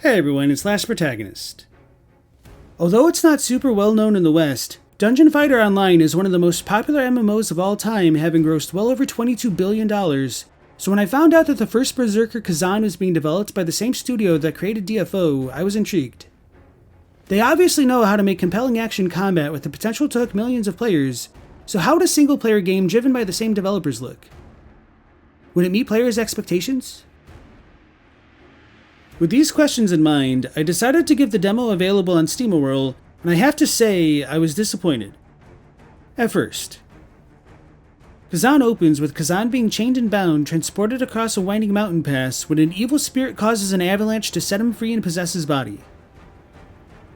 Hey everyone, it's Last Protagonist. Although it's not super well known in the West, Dungeon Fighter Online is one of the most popular MMOs of all time, having grossed well over $22 billion, so when I found out that the First Berserker Khazan was being developed by the same studio that created DFO, I was intrigued. They obviously know how to make compelling action combat with the potential to hook millions of players, so how would a single-player game driven by the same developers look? Would it meet players' expectations? With these questions in mind, I decided to give the demo available on SteamWorld, and I have to say, I was disappointed. At first. Khazan opens with Khazan being chained and bound, transported across a winding mountain pass when an evil spirit causes an avalanche to set him free and possess his body.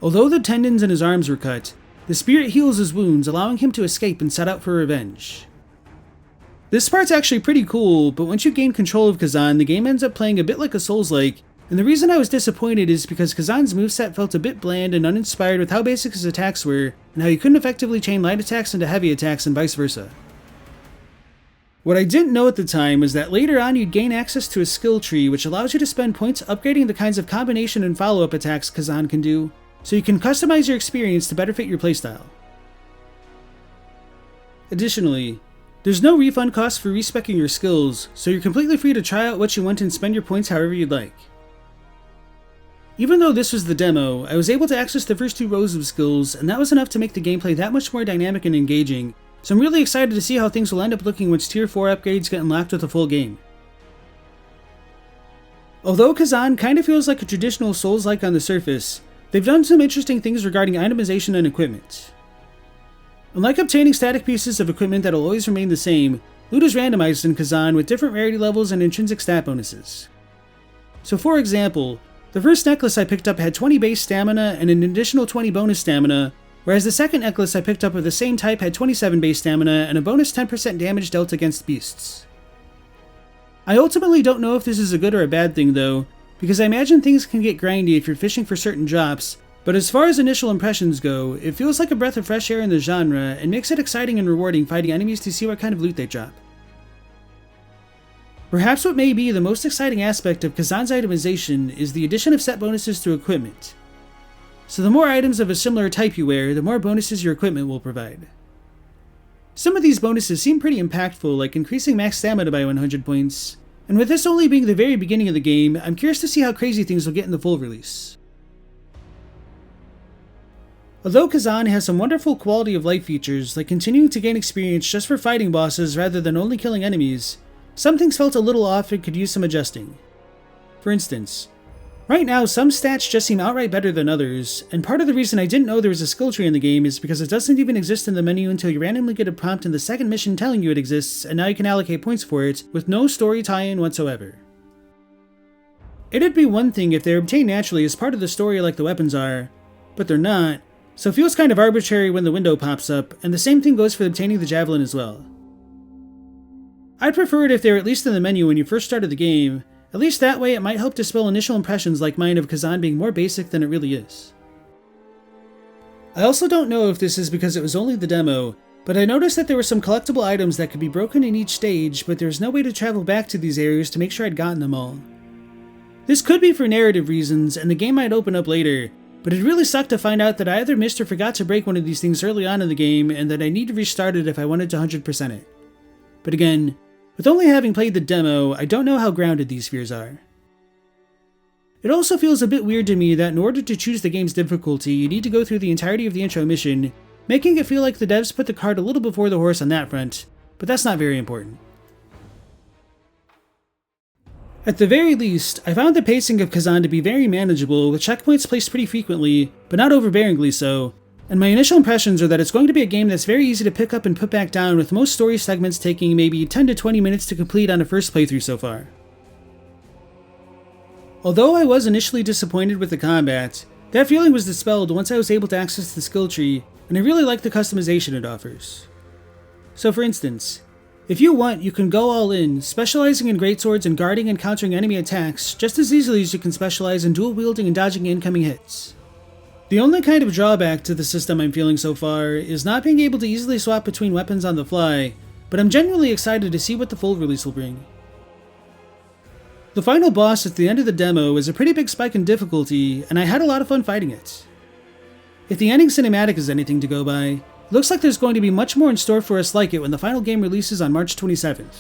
Although the tendons in his arms were cut, the spirit heals his wounds, allowing him to escape and set out for revenge. This part's actually pretty cool, but once you gain control of Khazan, the game ends up playing a bit like a Souls-like, and the reason I was disappointed is because Khazan's moveset felt a bit bland and uninspired with how basic his attacks were, and how you couldn't effectively chain light attacks into heavy attacks and vice versa. What I didn't know at the time was that later on you'd gain access to a skill tree which allows you to spend points upgrading the kinds of combination and follow-up attacks Khazan can do, so you can customize your experience to better fit your playstyle. Additionally, there's no refund cost for respeccing your skills, so you're completely free to try out what you want and spend your points however you'd like. Even though this was the demo, I was able to access the first two rows of skills, and that was enough to make the gameplay that much more dynamic and engaging, so I'm really excited to see how things will end up looking once Tier 4 upgrades get unlocked with a full game. Although Khazan kinda feels like a traditional Souls-like on the surface, they've done some interesting things regarding itemization and equipment. Unlike obtaining static pieces of equipment that'll always remain the same, loot is randomized in Khazan with different rarity levels and intrinsic stat bonuses. So for example, the first necklace I picked up had 20 base stamina and an additional 20 bonus stamina, whereas the second necklace I picked up of the same type had 27 base stamina and a bonus 10% damage dealt against beasts. I ultimately don't know if this is a good or a bad thing though, because I imagine things can get grindy if you're fishing for certain drops, but as far as initial impressions go, it feels like a breath of fresh air in the genre and makes it exciting and rewarding fighting enemies to see what kind of loot they drop. Perhaps what may be the most exciting aspect of Khazan's itemization is the addition of set bonuses to equipment. So the more items of a similar type you wear, the more bonuses your equipment will provide. Some of these bonuses seem pretty impactful, like increasing max stamina by 100 points, and with this only being the very beginning of the game, I'm curious to see how crazy things will get in the full release. Although Khazan has some wonderful quality of life features, like continuing to gain experience just for fighting bosses rather than only killing enemies, some things felt a little off and could use some adjusting. For instance, right now some stats just seem outright better than others, and part of the reason I didn't know there was a skill tree in the game is because it doesn't even exist in the menu until you randomly get a prompt in the second mission telling you it exists, and now you can allocate points for it, with no story tie-in whatsoever. It'd be one thing if they're obtained naturally as part of the story like the weapons are, but they're not, so it feels kind of arbitrary when the window pops up, and the same thing goes for obtaining the javelin as well. I'd prefer it if they were at least in the menu when you first started the game, at least that way it might help dispel initial impressions like mine of Khazan being more basic than it really is. I also don't know if this is because it was only the demo, but I noticed that there were some collectible items that could be broken in each stage, but there's no way to travel back to these areas to make sure I'd gotten them all. This could be for narrative reasons, and the game might open up later, but it really sucked to find out that I either missed or forgot to break one of these things early on in the game, and that I need to restart it if I wanted to 100% it. But again, with only having played the demo, I don't know how grounded these fears are. It also feels a bit weird to me that in order to choose the game's difficulty, you need to go through the entirety of the intro mission, making it feel like the devs put the cart a little before the horse on that front, but that's not very important. At the very least, I found the pacing of Khazan to be very manageable, with checkpoints placed pretty frequently, but not overbearingly so, and my initial impressions are that it's going to be a game that's very easy to pick up and put back down, with most story segments taking maybe 10 to 20 minutes to complete on a first playthrough so far. Although I was initially disappointed with the combat, that feeling was dispelled once I was able to access the skill tree, and I really like the customization it offers. So for instance, if you want, you can go all in, specializing in greatswords and guarding and countering enemy attacks just as easily as you can specialize in dual wielding and dodging incoming hits. The only kind of drawback to the system I'm feeling so far is not being able to easily swap between weapons on the fly, but I'm genuinely excited to see what the full release will bring. The final boss at the end of the demo is a pretty big spike in difficulty, and I had a lot of fun fighting it. If the ending cinematic is anything to go by, looks like there's going to be much more in store for us like it when the final game releases on March 27th.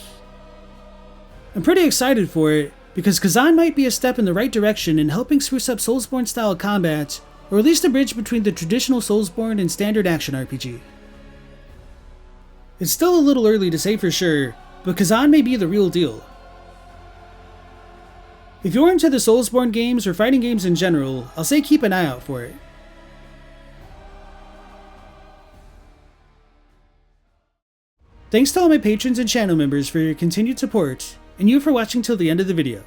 I'm pretty excited for it, because Khazan might be a step in the right direction in helping spruce up Soulsborne style combat, or at least a bridge between the traditional Soulsborne and standard action RPG. It's still a little early to say for sure, but Khazan may be the real deal. If you're into the Soulsborne games or fighting games in general, I'll say keep an eye out for it. Thanks to all my patrons and channel members for your continued support, and you for watching till the end of the video.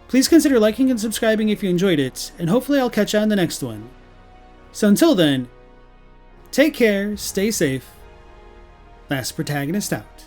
Please consider liking and subscribing if you enjoyed it, and hopefully I'll catch you on the next one. So until then, take care, stay safe. Last Protagonist out.